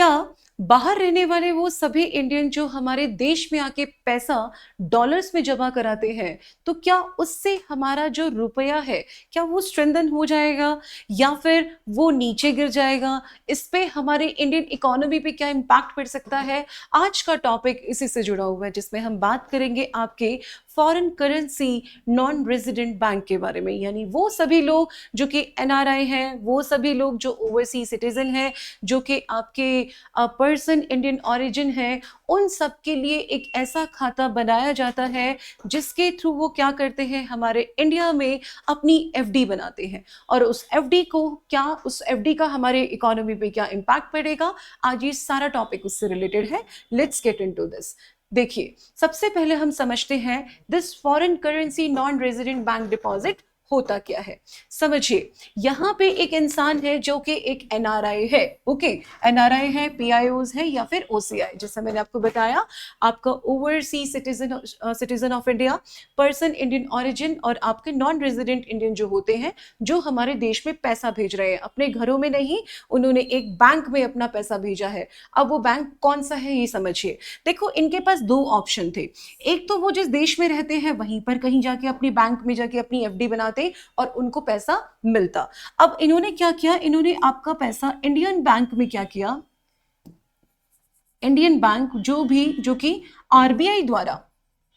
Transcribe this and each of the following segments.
क्या बाहर रहने वाले वो सभी इंडियन जो हमारे देश में आके पैसा डॉलर्स में जमा कराते हैं, तो क्या उससे हमारा जो रुपया है क्या वो स्ट्रेंथन हो जाएगा या फिर वो नीचे गिर जाएगा? इस पे हमारे इंडियन इकोनॉमी पे क्या इम्पैक्ट पड़ सकता है? आज का टॉपिक इसी से जुड़ा हुआ है, जिसमें हम बात करेंगे आपके foreign currency non resident bank के बारे में। यानी वो सभी लोग जो कि एनआरआई हैं, वो सभी लोग जो ओवरसीज सिटीजन हैं, जो कि आपके पर्सन इंडियन ओरिजिन है, उन सब के लिए एक ऐसा खाता बनाया जाता है जिसके थ्रू वो क्या करते हैं, हमारे इंडिया में अपनी एफडी बनाते हैं। और उस एफडी को क्या, उस एफडी का हमारे इकोनॉमी पे क्या इम्पैक्ट पड़ेगा, आज ये सारा टॉपिक उससे रिलेटेड है। Let's get into this. देखिए, सबसे पहले हम समझते हैं this foreign currency non resident bank deposit होता क्या है। समझिए, यहाँ पे एक इंसान है जो कि एक एनआरआई है। ओके, एनआरआई है, पीआईओज है या फिर ओसीआई, जैसा मैंने आपको बताया, आपका oversee citizen of India, person Indian origin, और आपके नॉन रेजिडेंट इंडियन जो होते हैं, जो हमारे देश में पैसा भेज रहे हैं अपने घरों में नहीं, उन्होंने एक बैंक में अपना पैसा भेजा है। अब वो बैंक कौन सा है ये समझिए। देखो, इनके पास दो ऑप्शन थे। एक तो वो जिस देश में रहते हैं वहीं पर कहीं जाके अपनी बैंक में जाके अपनी एफडी बनाते और उनको पैसा मिलता। अब इन्होंने क्या किया, इन्होंने आपका पैसा इंडियन बैंक में क्या किया, इंडियन बैंक जो कि आरबीआई द्वारा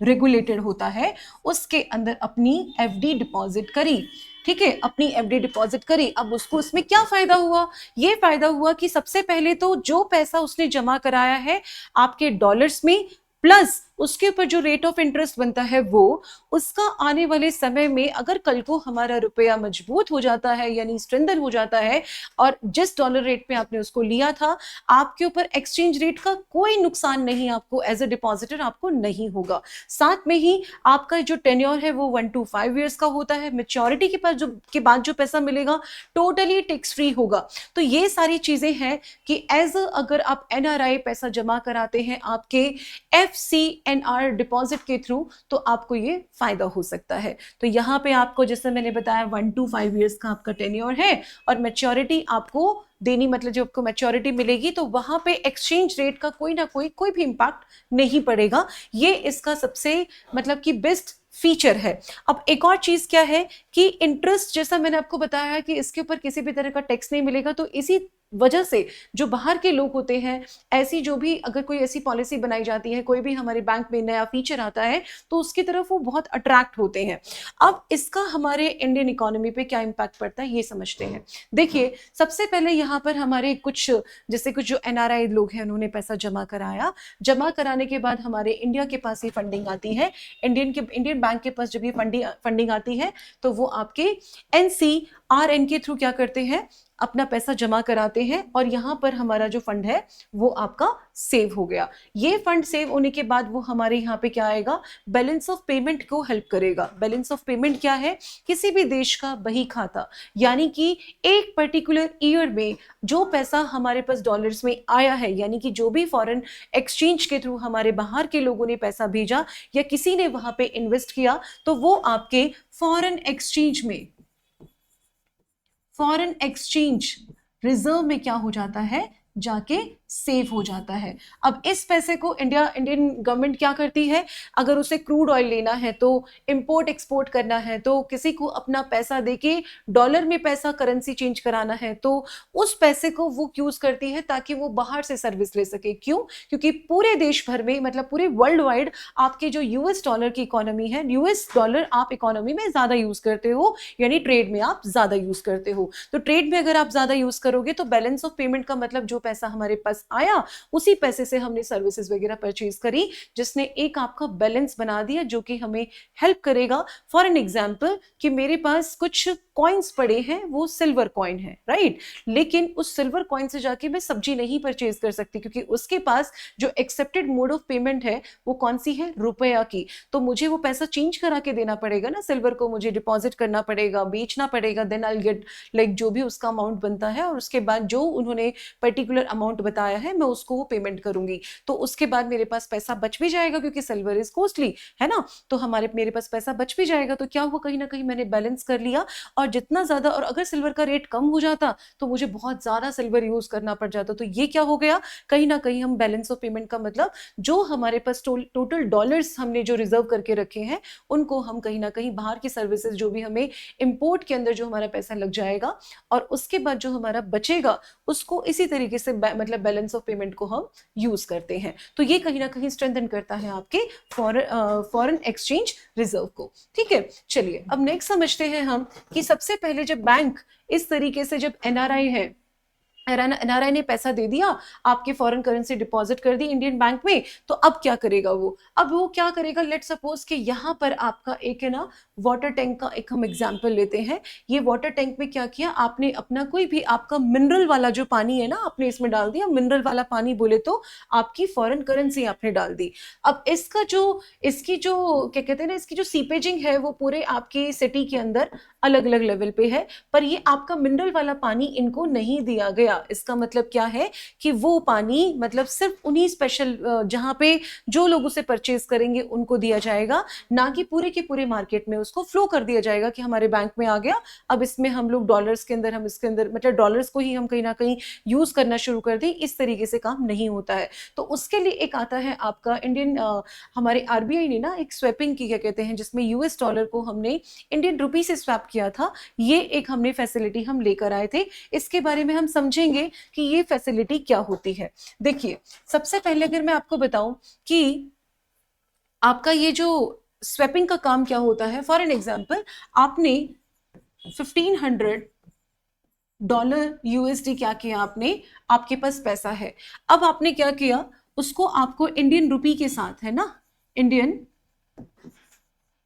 रेगुलेटेड होता है, उसके अंदर अपनी एफडी डिपॉजिट करी। ठीक है, अपनी एफडी डिपॉजिट करी। अब उसको उसमें क्या फायदा हुआ? ये फायदा हुआ कि सबसे पहले तो जो पैसा उसने जमा कराया है आपके डॉलर्स में, प्लस उसके ऊपर जो रेट ऑफ इंटरेस्ट बनता है वो, उसका आने वाले समय में अगर कल को हमारा रुपया मजबूत हो जाता है, यानी स्ट्रेंथन हो जाता है, और जिस डॉलर रेट पे आपने उसको लिया था, आपके ऊपर एक्सचेंज रेट का कोई नुकसान नहीं आपको एज ए डिपॉजिटर आपको नहीं होगा। साथ में ही आपका जो टेन्योर है वो 1 to 5 ईयर्स का होता है। मैच्योरिटी के बाद जो पैसा मिलेगा टोटली टैक्स फ्री होगा। तो ये सारी चीजें हैं कि एज अगर आप एनआरआई पैसा जमा कराते हैं आपके एफसीएनआर डिपॉजिट के थ्रू, तो आपको ये फायदा हो सकता है। तो यहाँ पे आपको, जैसे मैंने बताया, 1 to 5 ईयर्स का आपका टेन्योर है और मैच्योरिटी आपको देनी, मतलब जब आपको मैच्योरिटी मिलेगी तो वहां पे एक्सचेंज रेट का कोई भी इंपैक्ट नहीं पड़ेगा। ये इसका सबसे मतलब कि बेस्ट फीचर है। अब एक और चीज क्या है कि इंटरेस्ट, जैसा मैंने आपको बताया है कि इसके ऊपर किसी भी तरह का टैक्स नहीं मिलेगा, तो इसी वजह से जो बाहर के लोग होते हैं, ऐसी जो भी अगर कोई ऐसी पॉलिसी बनाई जाती है, कोई भी हमारे बैंक में नया फीचर आता है, तो उसकी तरफ वो बहुत अट्रैक्ट होते हैं। अब इसका हमारे इंडियन इकोनॉमी पे क्या इम्पैक्ट पड़ता है ये समझते हैं। देखिए, सबसे पहले यहाँ पर हमारे कुछ जो एनआरआई लोग हैं, उन्होंने पैसा जमा कराया। जमा कराने के बाद हमारे इंडिया के पास ये फंडिंग आती है, इंडियन बैंक के पास जब ये फंडिंग आती है, तो वो आपके एनसीआरएन के थ्रू क्या करते हैं, अपना पैसा जमा कराते हैं, और यहां पर हमारा जो फंड है वो आपका सेव हो गया। ये फंड सेव होने के बाद वो हमारे यहाँ पे क्या आएगा, बैलेंस ऑफ पेमेंट को हेल्प करेगा। बैलेंस ऑफ पेमेंट क्या है? किसी भी देश का बही खाता, यानी कि एक पर्टिकुलर ईयर में जो पैसा हमारे पास डॉलर्स में आया है, यानी कि जो भी फॉरेन एक्सचेंज के थ्रू हमारे बाहर के लोगों ने पैसा भेजा या किसी ने वहां पे इन्वेस्ट किया, तो वो आपके फॉरेन एक्सचेंज रिजर्व में क्या हो जाता है, जाके सेव हो जाता है। अब इस पैसे को इंडियन गवर्नमेंट क्या करती है, अगर उसे क्रूड ऑयल लेना है, तो इंपोर्ट एक्सपोर्ट करना है, तो किसी को अपना पैसा देके डॉलर में पैसा करेंसी चेंज कराना है, तो उस पैसे को वो यूज करती है ताकि वो बाहर से सर्विस ले सके। क्यों? क्योंकि पूरे देश भर में, मतलब पूरे वर्ल्ड वाइड, आपके जो यूएस डॉलर की इकोनॉमी है, यूएस डॉलर आप इकोनॉमी में ज्यादा यूज करते हो, यानी ट्रेड में आप ज्यादा यूज करते हो। तो ट्रेड में अगर आप ज्यादा यूज करोगे तो बैलेंस ऑफ पेमेंट का मतलब जो पैसा हमारे पास आया, उसी पैसे से हमने सर्विसेज वगैरह परचेज करी, जिसने एक आपका बैलेंस बना दिया, जो कि हमें हेल्प करेगा। फॉर एन एग्जांपल, कि मेरे पास कुछ कॉइन्स पड़े हैं, वो सिल्वर कॉइन है, राइट, लेकिन उस सिल्वर कॉइन से जाके मैं सब्जी नहीं परचेज कर सकती, क्योंकि उसके पास जो एक्सेप्टेड मोड ऑफ पेमेंट है वो कौन सी है, रुपया की। तो मुझे वो पैसा चेंज करा के देना पड़ेगा ना, सिल्वर को मुझे डिपॉजिट करना पड़ेगा, बेचना पड़ेगा, देन आई गेट लाइक जो भी उसका अमाउंट बनता है, और उसके बाद जो उन्होंने पर्टिकुलर पर्टिकुलर अमाउंट बताया है, मैं उसको वो पेमेंट करूंगी, तो उसके बाद मेरे पास पैसा बच भी जाएगा, क्योंकि सिल्वर इज कॉस्टली है ना, तो मेरे पास पैसा बच भी जाएगा। तो क्या हुआ, कहीं ना कहीं मैंने बैलेंस कर लिया। और जितना ज्यादा, और अगर सिल्वर का रेट कम हो जाता तो मुझे बहुत ज्यादा सिल्वर यूज करना पड़ जाता। तो ये क्या हो गया, कहीं ना कहीं हम बैलेंस ऑफ पेमेंट का मतलब जो हमारे पास टोटल डॉलर्स हमने जो रिजर्व करके रखे हैं, उनको हम कहीं ना कहीं बाहर की सर्विसेज जो भी हमें इंपोर्ट के अंदर जो हमारा पैसा लग जाएगा, और उसके बाद जो हमारा बचेगा उसको इसी तरीके से मतलब बैलेंस ऑफ पेमेंट को हम यूज करते हैं। तो ये कहीं ना कहीं स्ट्रेंथन करता है आपके फॉरेन एक्सचेंज रिजर्व को। ठीक है, चलिए अब नेक्स्ट समझते हैं हम कि सबसे पहले जब बैंक इस तरीके से, जब एनआरआई ने पैसा दे दिया, आपकी फॉरेन करेंसी डिपॉजिट कर दी इंडियन बैंक में, तो अब क्या करेगा वो, अब वो क्या करेगा, लेट सपोज कि यहाँ पर आपका एक है ना वाटर टैंक का एक हम एग्जांपल लेते हैं। ये वाटर टैंक में क्या किया आपने, अपना कोई भी आपका मिनरल वाला जो पानी है ना, आपने इसमें डाल दिया, मिनरल वाला पानी बोले तो आपकी फॉरेन करेंसी आपने डाल दी। अब इसकी जो क्या कहते हैं ना, इसकी जो सीपेजिंग है वो पूरे आपकी सिटी के अंदर अलग अलग लेवल पे है, पर ये आपका मिनरल वाला पानी इनको नहीं दिया गया। इसका मतलब क्या है कि वो पानी मतलब सिर्फ उन्हीं स्पेशल जहां पे जो लोग उसे परचेज करेंगे उनको दिया जाएगा, ना कि पूरे के पूरे मार्केट में उसको फ्लो कर दिया जाएगा कि हमारे बैंक में आ गया, अब इसमें हम लोग डॉलर्स के अंदर, हम इसके अंदर मतलब डॉलर्स को ही हम कहीं ना कहीं यूज करना शुरू कर दें। इस तरीके से काम नहीं होता है। तो उसके लिए एक आता है आपका इंडियन, हमारे आरबीआई ने ना एक स्वैपिंग की, क्या कहते हैं, जिसमें यूएस डॉलर को हमने इंडियन रुपी से स्वैप किया था। ये एक हमने फैसिलिटी हम लेकर आए थे। इसके बारे में हम समझेंगे कि ये फैसिलिटी क्या होती है। देखिए, सबसे पहले अगर मैं आपको बताऊं कि आपका ये जो स्वैपिंग का काम क्या होता है, फॉर एन एग्जांपल आपने $1500 यूएसडी क्या किया आपने, आपके पास पैसा है, अब आपने क्या किया, उसको आपको इंडियन रुपी के साथ, है ना, इंडियन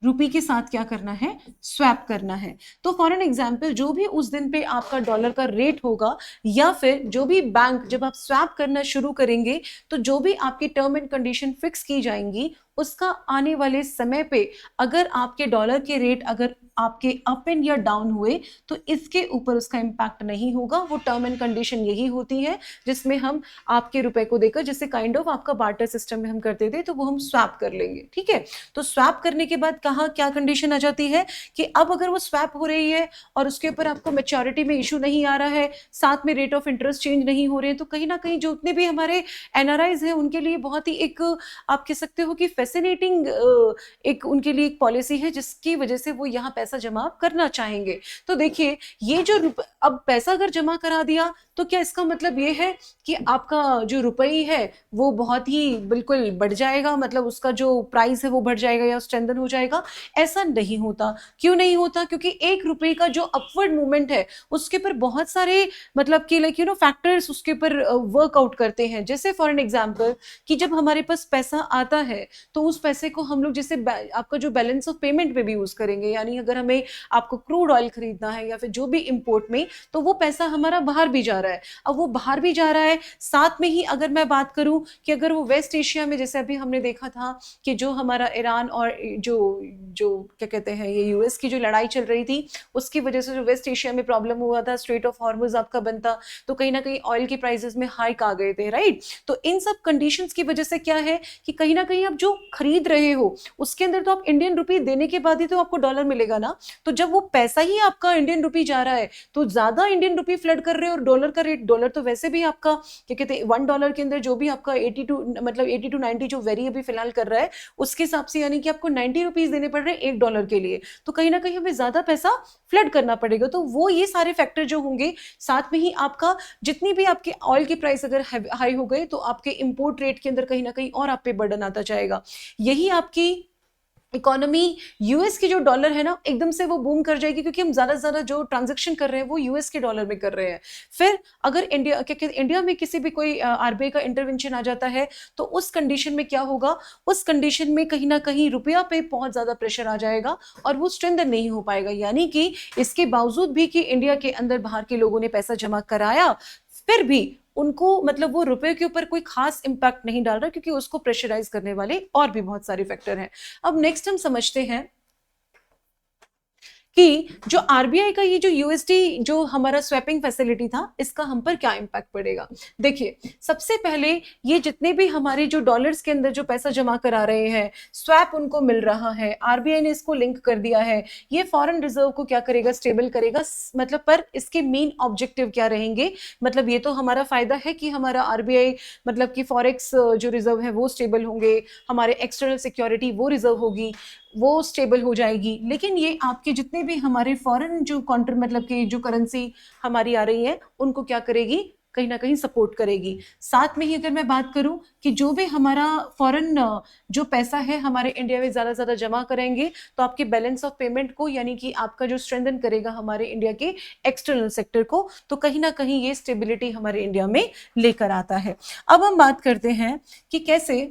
रुपी के साथ क्या करना है, स्वैप करना है। तो फॉर एन एग्जाम्पल जो भी उस दिन पे आपका डॉलर का रेट होगा, या फिर जो भी बैंक, जब आप स्वैप करना शुरू करेंगे तो जो भी आपकी टर्म एंड कंडीशन फिक्स की जाएंगी, उसका आने वाले समय पे अगर आपके डॉलर के रेट अगर आपके अप एंड या डाउन हुए तो इसके ऊपर उसका इंपैक्ट नहीं होगा। वो टर्म एंड कंडीशन यही होती है जिसमें हम आपके रुपए को देकर, जैसे काइंड ऑफ आपका बार्टर सिस्टम में हम करते थे, तो वो हम स्वैप कर लेंगे। ठीक है, तो स्वैप करने के बाद कहाँ क्या कंडीशन आ जाती है कि अब अगर वो स्वैप हो रही है और उसके ऊपर आपको मैच्योरिटी में इशू नहीं आ रहा है, साथ में रेट ऑफ इंटरेस्ट चेंज नहीं हो रहे हैं, तो कहीं ना कहीं जो उतने भी हमारे एनआरआईज हैं उनके लिए बहुत ही एक, आप कह सकते हो कि फैसिनेटिंग एक उनके लिए एक पॉलिसी है, जिसकी वजह से वो यहाँ पैसा जमा करना चाहेंगे। तो देखिए, ये जो अब पैसा अगर जमा करा दिया तो क्या इसका मतलब ये है कि आपका जो रुपये है वो बहुत ही बिल्कुल बढ़ जाएगा, मतलब उसका जो प्राइस है वो बढ़ जाएगा या स्ट्रेंथन हो जाएगा? ऐसा नहीं होता। क्यों नहीं होता? क्योंकि एक रुपये का जो अपवर्ड मूवमेंट है उसके पर बहुत सारे मतलब कि लाइक फैक्टर्स उसके ऊपर वर्कआउट करते हैं। जैसे फॉर एन एग्जाम्पल कि जब हमारे पास पैसा आता है तो उस पैसे को हम लोग जैसे आपका जो बैलेंस ऑफ पेमेंट पे भी यूज करेंगे, यानी अगर हमें आपको क्रूड ऑयल खरीदना है या फिर जो भी इंपोर्ट में, तो वो पैसा हमारा बाहर भी जा रहा है। अब वो बाहर भी जा रहा है, साथ में ही अगर मैं बात करूं कि अगर वो वेस्ट एशिया में, जैसे अभी हमने देखा था कि जो हमारा ईरान और जो जो क्या कहते हैं ये यूएस की जो लड़ाई चल रही थी, उसकी वजह से जो वेस्ट एशिया में प्रॉब्लम हुआ था, स्ट्रेट ऑफ हॉर्मुज आपका बनता, तो कहीं ना कहीं ऑयल के प्राइसेस में हाइक आ गए थे, राइट। तो इन सब कंडीशंस की वजह से क्या है कि कहीं ना कहीं आप जो खरीद रहे हो उसके अंदर तो आप इंडियन रुपी देने के बाद ही तो आपको डॉलर मिलेगा ना। तो जब वो पैसा ही आपका इंडियन रुपी जा रहा है तो ज्यादा इंडियन रुपी फ्लड कर रहे हो, और डॉलर का रेट, डॉलर तो वैसे भी आपका क्या कहते हैं $1 के अंदर जो भी आपका 80 to 90 जो वेरी अभी फिलहाल कर रहा है उसके हिसाब से, यानी कि आपको 90 रुपीज देने पड़ रहे हैं $1 के लिए, तो कहीं ना कहीं हमें ज्यादा पैसा फ्लड करना पड़ेगा। तो वो ये सारे फैक्टर जो होंगे, साथ में ही आपका जितनी भी आपके ऑयल की प्राइस अगर हाई हो गए तो आपके इंपोर्ट रेट के अंदर कहीं ना कहीं और आप पे बर्डन आता जाएगा। यही आपकी इकोनॉमी यूएस की जो डॉलर है ना एकदम से वो बूम कर जाएगी, क्योंकि हम ज्यादा से ज्यादा जो ट्रांजैक्शन कर रहे हैं वो यूएस के डॉलर में कर रहे हैं। फिर अगर इंडिया में किसी भी कोई आरबीआई का इंटरवेंशन आ जाता है तो उस कंडीशन में क्या होगा, उस कंडीशन में कहीं ना कहीं रुपया पे बहुत ज्यादा प्रेशर आ जाएगा और वो स्ट्रेंथन नहीं हो पाएगा। यानी कि इसके बावजूद भी कि इंडिया के अंदर बाहर के लोगों ने पैसा जमा कराया, फिर भी उनको मतलब वो रुपए के ऊपर कोई खास इंपैक्ट नहीं डाल रहा, क्योंकि उसको प्रेशराइज करने वाले और भी बहुत सारे फैक्टर हैं। अब नेक्स्ट हम समझते हैं कि जो आरबीआई का ये जो यूएसडी जो हमारा स्वैपिंग फैसिलिटी था, इसका हम पर क्या इम्पैक्ट पड़ेगा। देखिए, सबसे पहले ये जितने भी हमारे जो डॉलर्स के अंदर जो पैसा जमा करा रहे हैं, स्वैप उनको मिल रहा है, आरबीआई ने इसको लिंक कर दिया है, ये फॉरेन रिजर्व को क्या करेगा, स्टेबल करेगा। मतलब पर इसके मेन ऑब्जेक्टिव क्या रहेंगे, मतलब ये तो हमारा फायदा है कि हमारा आरबीआई मतलब कि फॉरेक्स जो रिजर्व है वो स्टेबल होंगे, हमारे एक्सटर्नल सिक्योरिटी वो रिजर्व होगी, वो स्टेबल हो जाएगी। लेकिन ये आपके जितने भी हमारे फॉरेन जो काउंटर मतलब कि जो करेंसी हमारी आ रही है, उनको क्या करेगी, कहीं ना कहीं सपोर्ट करेगी। साथ में ही अगर मैं बात करूं कि जो भी हमारा फॉरेन जो पैसा है हमारे इंडिया में ज्यादा ज्यादा जमा करेंगे, तो आपके बैलेंस ऑफ पेमेंट को यानी कि आपका जो स्ट्रेंथन करेगा हमारे इंडिया के एक्सटर्नल सेक्टर को, तो कहीं ना कहीं ये स्टेबिलिटी हमारे इंडिया में लेकर आता है। अब हम बात करते हैं कि कैसे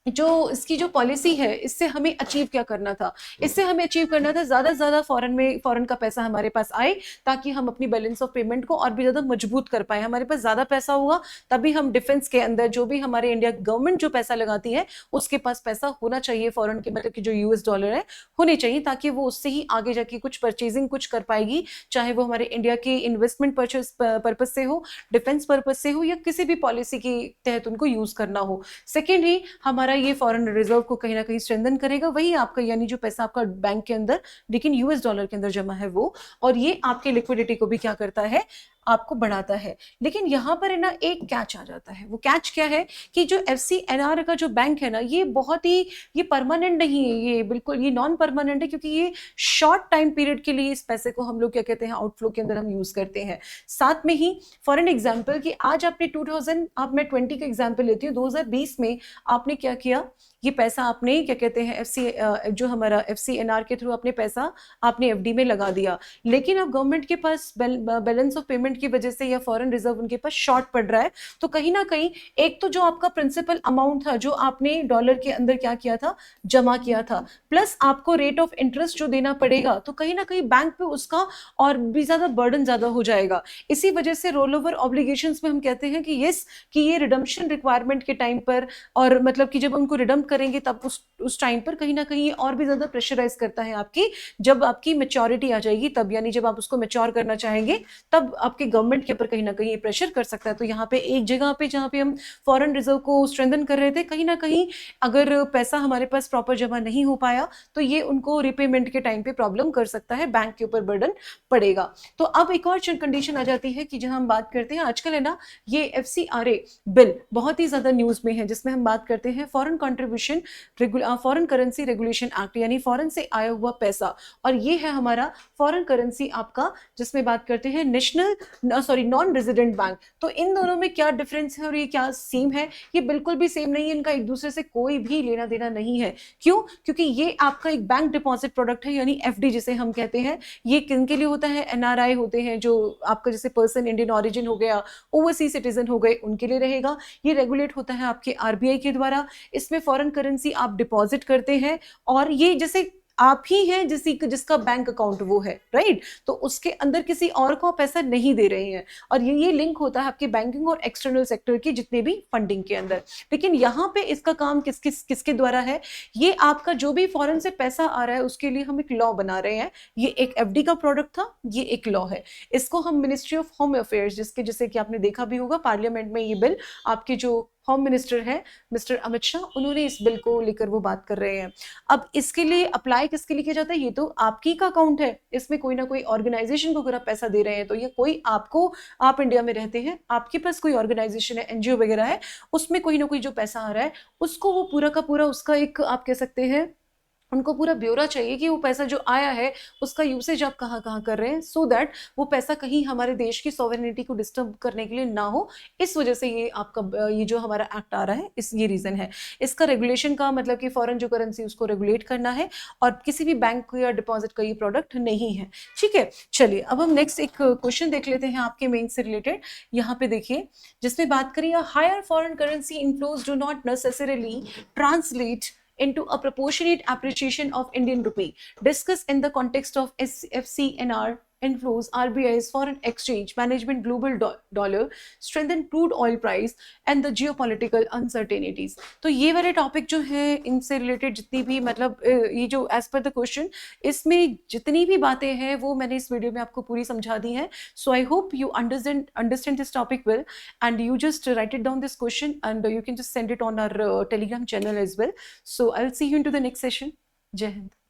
जो इसकी जो पॉलिसी है, इससे हमें अचीव क्या करना था। इससे हमें अचीव करना था ज्यादा से ज्यादा फॉरेन का पैसा हमारे पास आए, ताकि हम अपनी बैलेंस ऑफ पेमेंट को और भी ज्यादा मजबूत कर पाए। हमारे पास ज्यादा पैसा होगा तभी हम डिफेंस के अंदर जो भी हमारे इंडिया गवर्नमेंट जो पैसा लगाती है, उसके पास पैसा होना चाहिए फॉरेन के, मतलब कि जो यूएस डॉलर है होने चाहिए, ताकि वो उससे ही आगे जाके कुछ परचेजिंग कुछ कर पाएगी, चाहे वो हमारे इंडिया के इन्वेस्टमेंट परचेज पर्पज से हो, डिफेंस पर्पज से हो, या किसी भी पॉलिसी के तहत उनको यूज करना हो। सेकेंड ही हमारा ये फॉरेन रिजर्व को कहीं ना कहीं स्ट्रेंथन करेगा, वही आपका यानी जो पैसा आपका बैंक के अंदर लेकिन यूएस डॉलर के अंदर जमा है वो, और ये आपके लिक्विडिटी को भी क्या करता है, आपको बढ़ाता है। लेकिन यहां पर है ना एक कैच आ जाता है। वो कैच क्या है कि जो एफसीएनआर का जो बैंक है ना, ये बहुत ही ये परमानेंट नहीं है, ये बिल्कुल ये नॉन परमानेंट है, क्योंकि ये शॉर्ट टाइम पीरियड के लिए इस पैसे को हम लोग क्या कहते हैं, आउटफ्लो के अंदर हम यूज करते हैं। साथ में ही फॉर एन एग्जाम्पल कि आज आपने 2000 आप मैं 20 का एग्जाम्पल लेती हूँ, 2020 में आपने क्या किया, ये पैसा आपने क्या कहते हैं जो हमारा एफसीएनआर के थ्रू अपने पैसा आपने एफडी में लगा दिया। लेकिन अब गवर्नमेंट के पास बैलेंस ऑफ पेमेंट की वजह से या फॉरेन रिजर्व उनके पास शॉर्ट पड़ रहा है, तो कहीं ना कहीं एक तो जो आपका प्रिंसिपल अमाउंट था जो आपने डॉलर के अंदर क्या किया था, जमा किया था, प्लस आपको रेट ऑफ इंटरेस्ट जो देना पड़ेगा, तो कहीं ना कहीं बैंक पे उसका और भी ज्यादा बर्डन ज्यादा हो जाएगा। इसी वजह से रोल ओवर ऑब्लिगेशंस में हम कहते हैं कि यस, कि ये रिडम्पशन रिक्वायरमेंट के टाइम पर, और मतलब कि जब उनको रिडम्प करेंगे तब उस टाइम पर कहीं ना कहीं और भी ज्यादा प्रेशराइज करता है आपकी, जब आपकी मेच्योरिटी आ जाएगी तब, यानी जब आप उसको मेच्योर करना चाहेंगे तब आपके गवर्नमेंट के ऊपर कहीं ना कहीं प्रेशर कर सकता है। तो यहाँ पे एक जगह पे जहाँ पे हम फॉरेन रिजर्व को स्ट्रेंथन कर रहे थे, कहीं ना कहीं अगर पैसा हमारे पास प्रॉपर जमा नहीं हो पाया, तो ये उनको रिपेमेंट के टाइम पे प्रॉब्लम कर सकता है, बैंक के ऊपर बर्डन पड़ेगा। तो अब एक और कंडीशन आ जाती है कि जहां हम बात करते हैं आजकल है ना, ये एफसीआरए बिल बहुत ही ज्यादा न्यूज में है, जिसमें हम बात करते हैं foreign contribution foreign currency regulation act, यानी फॉरेन से आया हुआ पैसा। और ये है हमारा फॉरेन करेंसी आपका, जिसमें बात करते हैं नॉन रेजिडेंट बैंक। तो इन दोनों में क्या डिफरेंस है और ये क्या सेम है, ये बिल्कुल भी सेम नहीं है, इनका एक दूसरे से कोई भी लेना देना नहीं है। क्यों? क्योंकि ये आपका एक बैंक डिपॉजिट प्रोडक्ट है, यानी एफडी जिसे हम कहते हैं। ये किन के लिए होता है? एनआरआई होते हैं, जो आपका जैसे पर्सन इंडियन ऑरिजिन हो गया, ओवरसीज सिटीजन हो गए, उनके लिए रहेगा। ये रेगुलेट होता है आपके आरबीआई के द्वारा। इसमें फॉरेन करेंसी आप डिपॉजिट करते हैं, और ये जैसे आप ही हैं जिसका बैंक अकाउंट वो है, राइट, तो उसके अंदर किसी और को पैसा नहीं दे रहे हैं। और ये लिंक होता है आपके बैंकिंग और एक्सटर्नल सेक्टर की जितने भी फंडिंग के अंदर। लेकिन यहाँ पे इसका काम किसके द्वारा है? ये आपका जो भी फॉरेन से पैसा आ रहा है उसके लिए हम एक लॉ बना रहे हैं। ये एक एफडी का प्रोडक्ट था, ये एक लॉ है। इसको हम मिनिस्ट्री ऑफ होम अफेयर्स, जिसे कि आपने देखा भी होगा पार्लियामेंट में, ये बिल आपके जो होम मिनिस्टर है मिस्टर अमित शाह, उन्होंने इस बिल को लेकर वो बात कर रहे हैं। अब इसके लिए अप्लाई किसके लिए किया जाता है? ये तो आपकी का अकाउंट है, इसमें कोई ना कोई ऑर्गेनाइजेशन को अगर आप पैसा दे रहे हैं, तो ये कोई आपको, आप इंडिया में रहते हैं, आपके पास कोई ऑर्गेनाइजेशन है, एनजीओ वगैरह है, उसमें कोई ना कोई जो पैसा आ रहा है, उसको वो पूरा का पूरा उसका एक आप कह सकते हैं, उनको पूरा ब्यौरा चाहिए कि वो पैसा जो आया है उसका यूसेज आप कहाँ कहाँ कर रहे हैं, सो दैट वो पैसा कहीं हमारे देश की सॉवरेनिटी को डिस्टर्ब करने के लिए ना हो। इस वजह से ये आपका ये जो हमारा एक्ट आ रहा है, ये रीजन है इसका। रेगुलेशन का मतलब कि फॉरेन जो करेंसी उसको रेगुलेट करना है, और किसी भी बैंक को या डिपॉजिट का ये प्रोडक्ट नहीं है। ठीक है, चलिए अब हम नेक्स्ट एक क्वेश्चन देख लेते हैं आपके मेन से रिलेटेड। यहाँ पे देखिए, जिसमें बात करिए, higher foreign currency inflows do not necessarily translate into a proportionate appreciation of Indian rupee. Discuss in the context of FCNR inflows, RBI's foreign exchange management, global dollar, strengthen crude oil price and the geopolitical uncertainties. तो ये वाले topic जो है इनसे related जितनी भी मतलब ये जो एज पर द क्वेश्चन इसमें जितनी भी बातें हैं वो मैंने इस वीडियो में आपको पूरी समझा दी हैं. So I hope you understand this topic well, and you just write it down this question, and you can just send it on our Telegram channel as well. So I'll see you into the next session. Jai Hind.